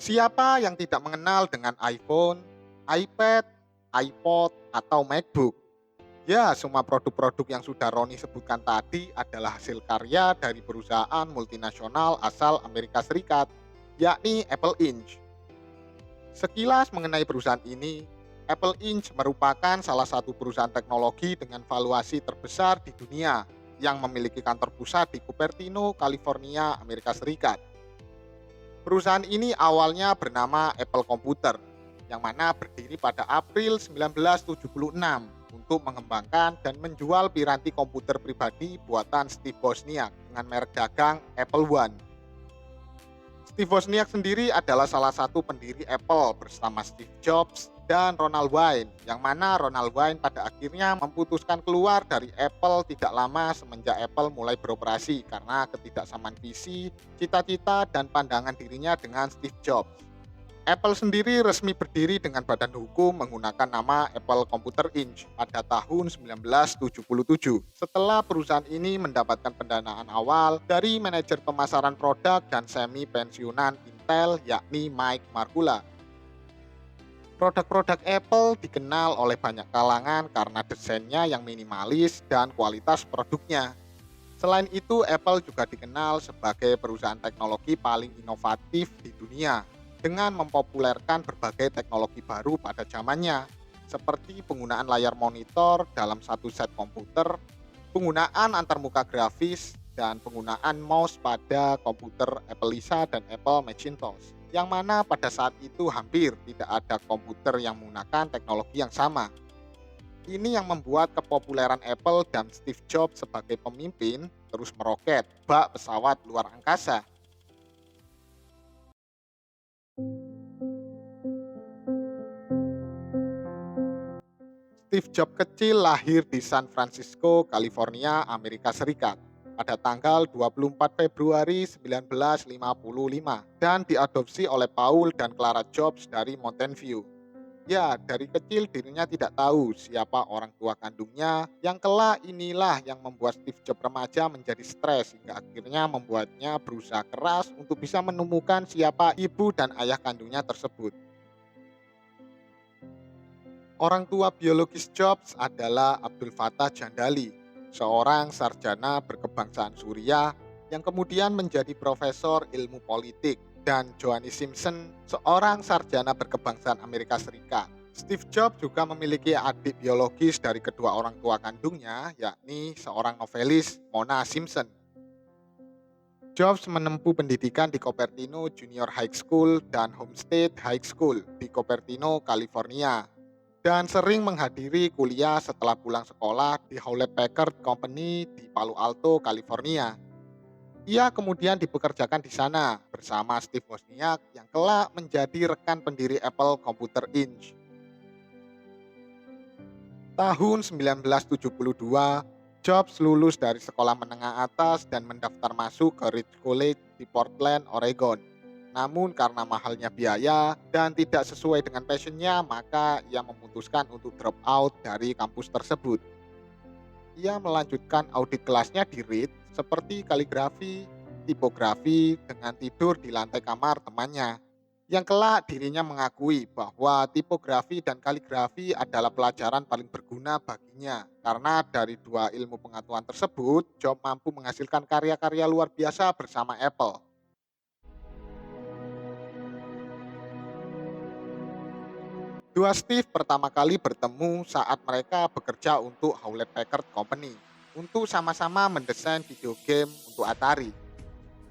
Siapa yang tidak mengenal dengan iPhone, iPad, iPod, atau MacBook? Ya, semua produk-produk yang sudah Roni sebutkan tadi adalah hasil karya dari perusahaan multinasional asal Amerika Serikat, yakni Apple Inc. Sekilas mengenai perusahaan ini, Apple Inc. merupakan salah satu perusahaan teknologi dengan valuasi terbesar di dunia yang memiliki kantor pusat di Cupertino, California, Amerika Serikat. Perusahaan ini awalnya bernama Apple Computer, yang mana berdiri pada April 1976 untuk mengembangkan dan menjual piranti komputer pribadi buatan Steve Wozniak dengan merek dagang Apple One. Steve Wozniak sendiri adalah salah satu pendiri Apple bersama Steve Jobs dan Ronald Wayne, yang mana Ronald Wayne pada akhirnya memutuskan keluar dari Apple tidak lama semenjak Apple mulai beroperasi karena ketidaksamaan visi, cita-cita, dan pandangan dirinya dengan Steve Jobs. Apple sendiri resmi berdiri dengan badan hukum menggunakan nama Apple Computer Inc. pada tahun 1977. Setelah perusahaan ini mendapatkan pendanaan awal dari manajer pemasaran produk dan semi pensiunan Intel yakni Mike Markula. Produk-produk Apple dikenal oleh banyak kalangan karena desainnya yang minimalis dan kualitas produknya. Selain itu, Apple juga dikenal sebagai perusahaan teknologi paling inovatif di dunia dengan mempopulerkan berbagai teknologi baru pada zamannya, seperti penggunaan layar monitor dalam satu set komputer, penggunaan antarmuka grafis, dan penggunaan mouse pada komputer Apple Lisa dan Apple Macintosh, yang mana pada saat itu hampir tidak ada komputer yang menggunakan teknologi yang sama. Ini yang membuat kepopuleran Apple dan Steve Jobs sebagai pemimpin terus meroket bak pesawat luar angkasa. Steve Jobs kecil lahir di San Francisco, California, Amerika Serikat pada tanggal 24 Februari 1955 dan diadopsi oleh Paul dan Clara Jobs dari Mountain View. Ya, dari kecil dirinya tidak tahu siapa orang tua kandungnya, yang kelak inilah yang membuat Steve Jobs remaja menjadi stres hingga akhirnya membuatnya berusaha keras untuk bisa menemukan siapa ibu dan ayah kandungnya tersebut. Orang tua biologis Jobs adalah Abdul Fattah Jandali, seorang sarjana berkebangsaan Suriah yang kemudian menjadi profesor ilmu politik, dan Joanne Simpson, seorang sarjana berkebangsaan Amerika Serikat. Steve Jobs juga memiliki adik biologis dari kedua orang tua kandungnya, yakni seorang novelis, Mona Simpson. Jobs menempuh pendidikan di Cupertino Junior High School dan Homestead High School di Cupertino, California, dan sering menghadiri kuliah setelah pulang sekolah di Hewlett Packard Company di Palo Alto, California. Ia kemudian dipekerjakan di sana bersama Steve Wozniak yang kelak menjadi rekan pendiri Apple Computer Inc. Tahun 1972, Jobs lulus dari sekolah menengah atas dan mendaftar masuk ke Reed College di Portland, Oregon. Namun karena mahalnya biaya dan tidak sesuai dengan passionnya, maka ia memutuskan untuk drop out dari kampus tersebut. Ia melanjutkan audit kelasnya di Reed seperti kaligrafi, tipografi dengan tidur di lantai kamar temannya. Yang kelak dirinya mengakui bahwa tipografi dan kaligrafi adalah pelajaran paling berguna baginya. Karena dari dua ilmu pengetahuan tersebut, Job mampu menghasilkan karya-karya luar biasa bersama Apple. Dua Steve pertama kali bertemu saat mereka bekerja untuk Hewlett Packard Company untuk sama-sama mendesain video game untuk Atari.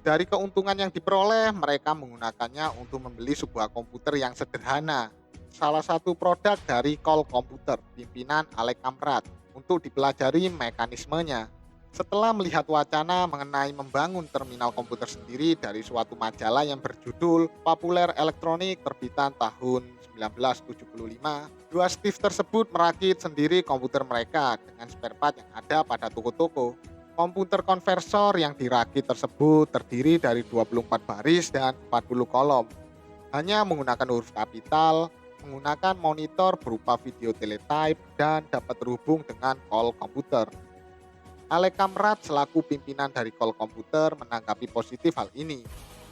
Dari keuntungan yang diperoleh, mereka menggunakannya untuk membeli sebuah komputer yang sederhana. Salah satu produk dari Call Computer, pimpinan Alec Amrat, untuk dipelajari mekanismenya. Setelah melihat wacana mengenai membangun terminal komputer sendiri dari suatu majalah yang berjudul Populer Elektronik terbitan tahun 1975, dua Steve tersebut merakit sendiri komputer mereka dengan spare part yang ada pada toko-toko. Komputer konversor yang dirakit tersebut terdiri dari 24 baris dan 40 kolom. Hanya menggunakan huruf kapital, menggunakan monitor berupa video teletype, dan dapat terhubung dengan call komputer. Alec Kamrat selaku pimpinan dari call komputer menanggapi positif hal ini.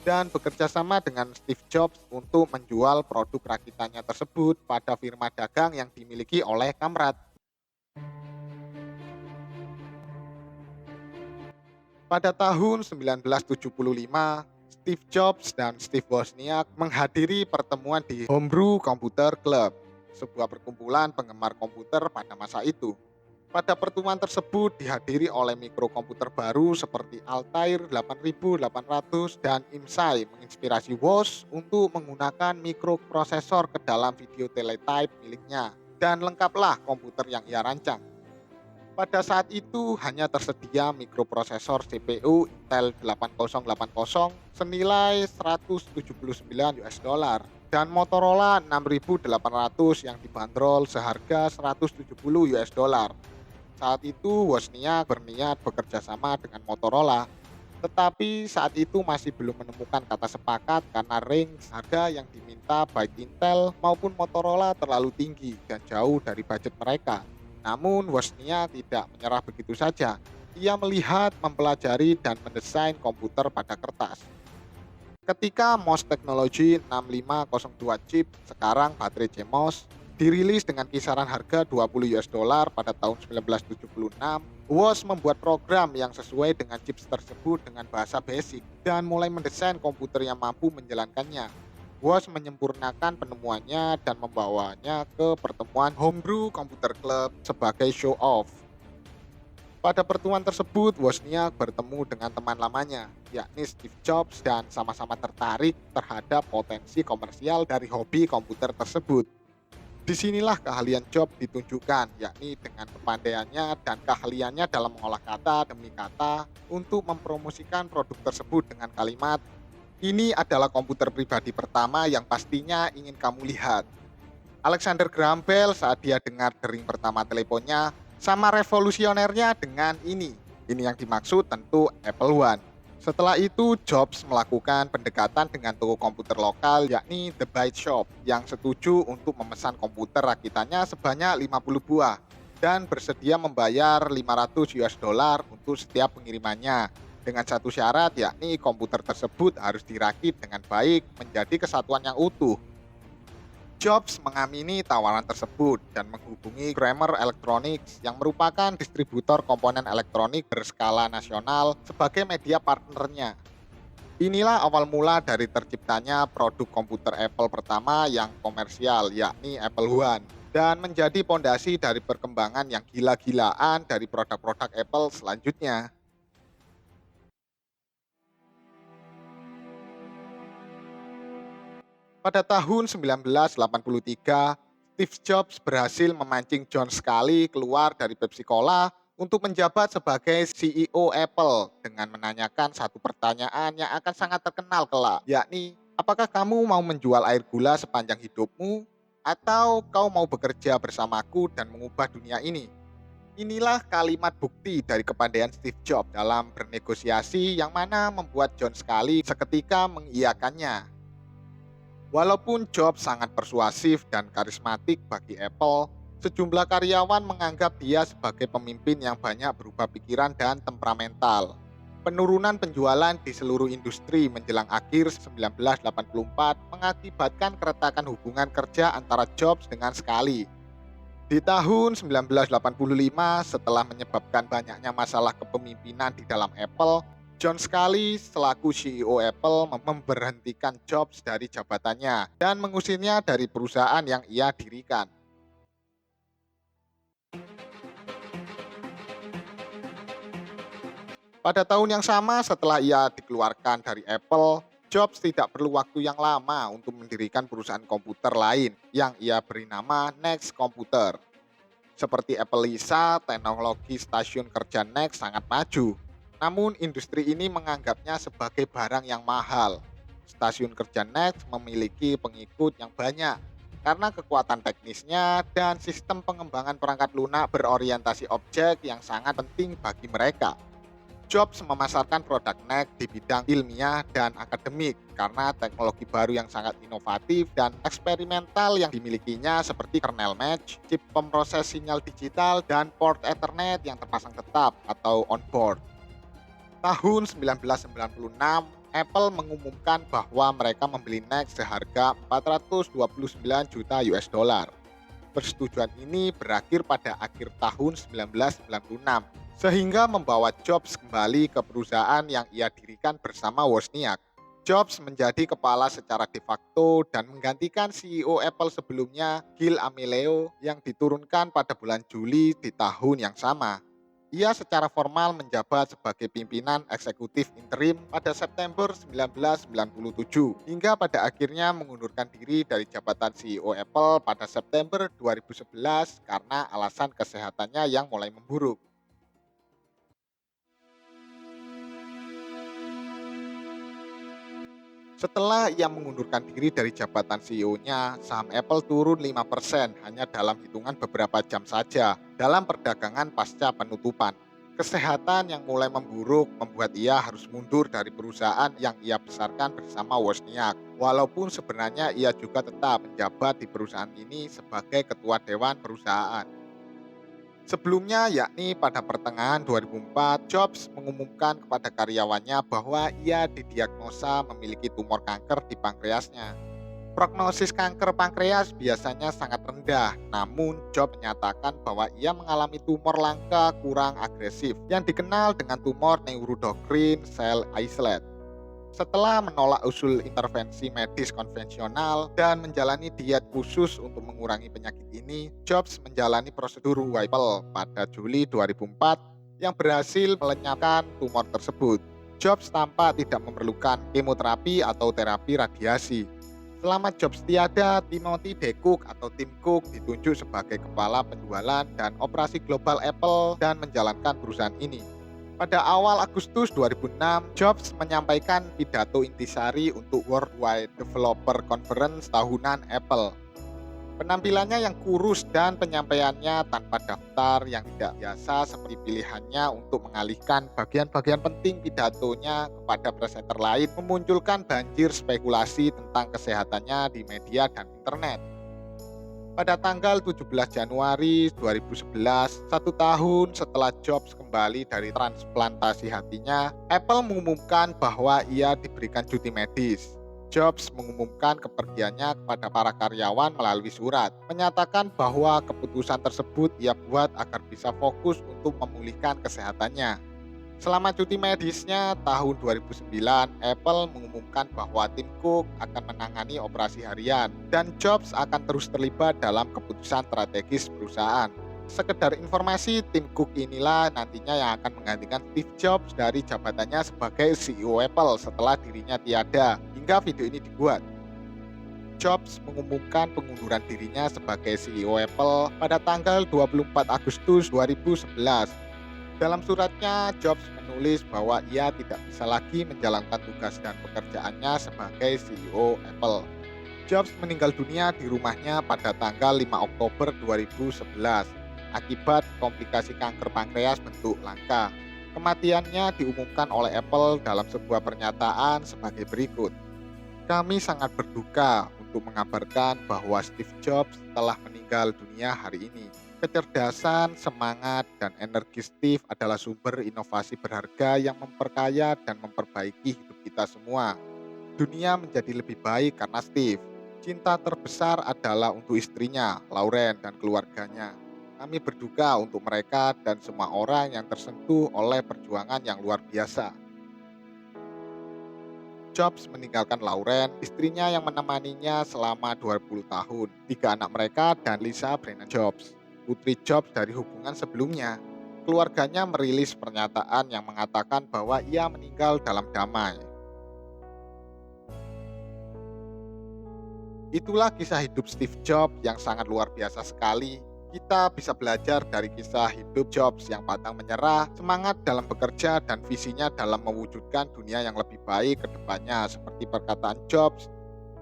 dan bekerja sama dengan Steve Jobs untuk menjual produk rakitannya tersebut pada firma dagang yang dimiliki oleh Kamrat. Pada tahun 1975, Steve Jobs dan Steve Wozniak menghadiri pertemuan di Homebrew Computer Club, sebuah perkumpulan penggemar komputer pada masa itu. Pada pertemuan tersebut dihadiri oleh mikrokomputer baru seperti Altair 8800 dan IMSAI, menginspirasi Woz untuk menggunakan mikroprosesor ke dalam video teletype miliknya. Dan lengkaplah komputer yang ia rancang. Pada saat itu hanya tersedia mikroprosesor CPU Intel 8080 senilai 179 US dollar dan Motorola 6800 yang dibanderol seharga 170 US dollar. Saat itu Wozniak berniat bekerja sama dengan Motorola, tetapi saat itu masih belum menemukan kata sepakat karena range harga yang diminta baik Intel maupun Motorola terlalu tinggi dan jauh dari budget mereka. Namun Wozniak tidak menyerah begitu saja. Ia melihat, mempelajari, dan mendesain komputer pada kertas. Ketika MOS Technology 6502 chip, sekarang baterai CMOS, dirilis dengan kisaran harga 20 US dollar pada tahun 1976, Woz membuat program yang sesuai dengan chips tersebut dengan bahasa BASIC dan mulai mendesain komputer yang mampu menjalankannya. Woz menyempurnakan penemuannya dan membawanya ke pertemuan Homebrew Computer Club sebagai show off. Pada pertemuan tersebut, Wozniak bertemu dengan teman lamanya, yakni Steve Jobs, dan sama-sama tertarik terhadap potensi komersial dari hobi komputer tersebut. Disinilah keahlian Jobs ditunjukkan, yakni dengan kepandaiannya dan keahliannya dalam mengolah kata demi kata untuk mempromosikan produk tersebut dengan kalimat, "Ini adalah komputer pribadi pertama yang pastinya ingin kamu lihat." Alexander Graham Bell saat dia dengar dering pertama teleponnya sama revolusionernya dengan ini. Ini yang dimaksud tentu Apple One. Setelah itu Jobs melakukan pendekatan dengan toko komputer lokal yakni The Byte Shop yang setuju untuk memesan komputer rakitannya sebanyak 50 buah dan bersedia membayar 500 US dollar untuk setiap pengirimannya dengan satu syarat yakni komputer tersebut harus dirakit dengan baik menjadi kesatuan yang utuh. Jobs mengamini tawaran tersebut dan menghubungi Kramer Electronics yang merupakan distributor komponen elektronik berskala nasional sebagai media partnernya. Inilah awal mula dari terciptanya produk komputer Apple pertama yang komersial, yakni Apple One, dan menjadi pondasi dari perkembangan yang gila-gilaan dari produk-produk Apple selanjutnya. Pada tahun 1983, Steve Jobs berhasil memancing John Sculley keluar dari Pepsi Cola untuk menjabat sebagai CEO Apple dengan menanyakan satu pertanyaan yang akan sangat terkenal kelak, yakni, apakah kamu mau menjual air gula sepanjang hidupmu atau kau mau bekerja bersamaku dan mengubah dunia ini? Inilah kalimat bukti dari kepandaian Steve Jobs dalam bernegosiasi yang mana membuat John Sculley seketika mengiyakannya. Walaupun Jobs sangat persuasif dan karismatik bagi Apple, sejumlah karyawan menganggap dia sebagai pemimpin yang banyak berubah pikiran dan temperamental. Penurunan penjualan di seluruh industri menjelang akhir 1984 mengakibatkan keretakan hubungan kerja antara Jobs dengan Sculley. Di tahun 1985, setelah menyebabkan banyaknya masalah kepemimpinan di dalam Apple, John Sculley selaku CEO Apple memberhentikan Jobs dari jabatannya dan mengusirnya dari perusahaan yang ia dirikan. Pada tahun yang sama setelah ia dikeluarkan dari Apple, Jobs tidak perlu waktu yang lama untuk mendirikan perusahaan komputer lain yang ia beri nama Next Computer. Seperti Apple Lisa, teknologi stasiun kerja Next sangat maju. Namun industri ini menganggapnya sebagai barang yang mahal. Stasiun kerja Next memiliki pengikut yang banyak karena kekuatan teknisnya dan sistem pengembangan perangkat lunak berorientasi objek yang sangat penting bagi mereka. Jobs memasarkan produk Next di bidang ilmiah dan akademik karena teknologi baru yang sangat inovatif dan eksperimental yang dimilikinya seperti kernel match, chip pemroses sinyal digital, dan port Ethernet yang terpasang tetap atau on-board. Tahun 1996, Apple mengumumkan bahwa mereka membeli Next seharga 429 juta US dollar. Persetujuan ini berakhir pada akhir tahun 1996, sehingga membawa Jobs kembali ke perusahaan yang ia dirikan bersama Wozniak. Jobs menjadi kepala secara de facto dan menggantikan CEO Apple sebelumnya, Gil Amelio, yang diturunkan pada bulan Juli di tahun yang sama. Ia secara formal menjabat sebagai pimpinan eksekutif interim pada September 1997 hingga pada akhirnya mengundurkan diri dari jabatan CEO Apple pada September 2011 karena alasan kesehatannya yang mulai memburuk. Setelah ia mengundurkan diri dari jabatan CEO-nya, saham Apple turun 5% hanya dalam hitungan beberapa jam saja dalam perdagangan pasca penutupan. Kesehatan yang mulai memburuk membuat ia harus mundur dari perusahaan yang ia besarkan bersama Wozniak. Walaupun sebenarnya ia juga tetap menjabat di perusahaan ini sebagai ketua dewan perusahaan. Sebelumnya, yakni pada pertengahan 2004, Jobs mengumumkan kepada karyawannya bahwa ia didiagnosa memiliki tumor kanker di pankreasnya. Prognosis kanker pankreas biasanya sangat rendah, namun Jobs menyatakan bahwa ia mengalami tumor langka kurang agresif yang dikenal dengan tumor neuroendocrine cell isolate. Setelah menolak usul intervensi medis konvensional dan menjalani diet khusus untuk mengurangi penyakit ini, Jobs menjalani prosedur Whipple pada Juli 2004 yang berhasil melenyapkan tumor tersebut. Jobs tampak tidak memerlukan kemoterapi atau terapi radiasi. Selama Jobs tiada, Timothy D. Cook atau Tim Cook ditunjuk sebagai kepala penjualan dan operasi global Apple dan menjalankan perusahaan ini. Pada awal Agustus 2006, Jobs menyampaikan pidato intisari untuk Worldwide Developer Conference tahunan Apple. Penampilannya yang kurus dan penyampaiannya tanpa daftar yang tidak biasa seperti pilihannya untuk mengalihkan bagian-bagian penting pidatonya kepada presenter lain memunculkan banjir spekulasi tentang kesehatannya di media dan internet. Pada tanggal 17 Januari 2011, 1 tahun setelah Jobs kembali dari transplantasi hatinya, Apple mengumumkan bahwa ia diberikan cuti medis. Jobs mengumumkan kepergiannya kepada para karyawan melalui surat, menyatakan bahwa keputusan tersebut ia buat agar bisa fokus untuk memulihkan kesehatannya. Selama cuti medisnya tahun 2009, Apple mengumumkan bahwa Tim Cook akan menangani operasi harian dan Jobs akan terus terlibat dalam keputusan strategis perusahaan. Sekedar informasi, Tim Cook inilah nantinya yang akan menggantikan Steve Jobs dari jabatannya sebagai CEO Apple setelah dirinya tiada hingga video ini dibuat. Jobs mengumumkan pengunduran dirinya sebagai CEO Apple pada tanggal 24 Agustus 2011. Dalam suratnya, Jobs menulis bahwa ia tidak bisa lagi menjalankan tugas dan pekerjaannya sebagai CEO Apple. Jobs meninggal dunia di rumahnya pada tanggal 5 Oktober 2011 akibat komplikasi kanker pankreas bentuk langka. Kematiannya diumumkan oleh Apple dalam sebuah pernyataan sebagai berikut. Kami sangat berduka untuk mengabarkan bahwa Steve Jobs telah meninggal dunia hari ini. Kecerdasan, semangat, dan energi Steve adalah sumber inovasi berharga yang memperkaya dan memperbaiki hidup kita semua. Dunia menjadi lebih baik karena Steve. Cinta terbesar adalah untuk istrinya, Lauren, dan keluarganya. Kami berduka untuk mereka dan semua orang yang tersentuh oleh perjuangan yang luar biasa. Jobs meninggalkan Lauren, istrinya yang menemaninya selama 20 tahun, 3 anak mereka, dan Lisa Brennan Jobs, putri Jobs dari hubungan sebelumnya. Keluarganya merilis pernyataan yang mengatakan bahwa ia meninggal dalam damai. Itulah kisah hidup Steve Jobs yang sangat luar biasa sekali. Kita bisa belajar dari kisah hidup Jobs yang pantang menyerah, semangat dalam bekerja, dan visinya dalam mewujudkan dunia yang lebih baik ke depannya. Seperti perkataan Jobs,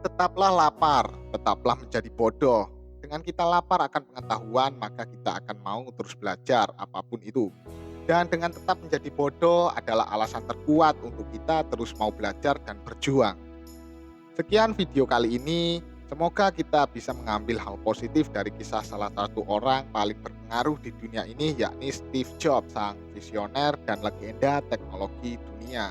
tetaplah lapar, tetaplah menjadi bodoh. Dengan kita lapar akan pengetahuan, maka kita akan mau terus belajar apapun itu. Dan dengan tetap menjadi bodoh adalah alasan terkuat untuk kita terus mau belajar dan berjuang. Sekian video kali ini. Semoga kita bisa mengambil hal positif dari kisah salah satu orang paling berpengaruh di dunia ini, yakni Steve Jobs, sang visioner dan legenda teknologi dunia.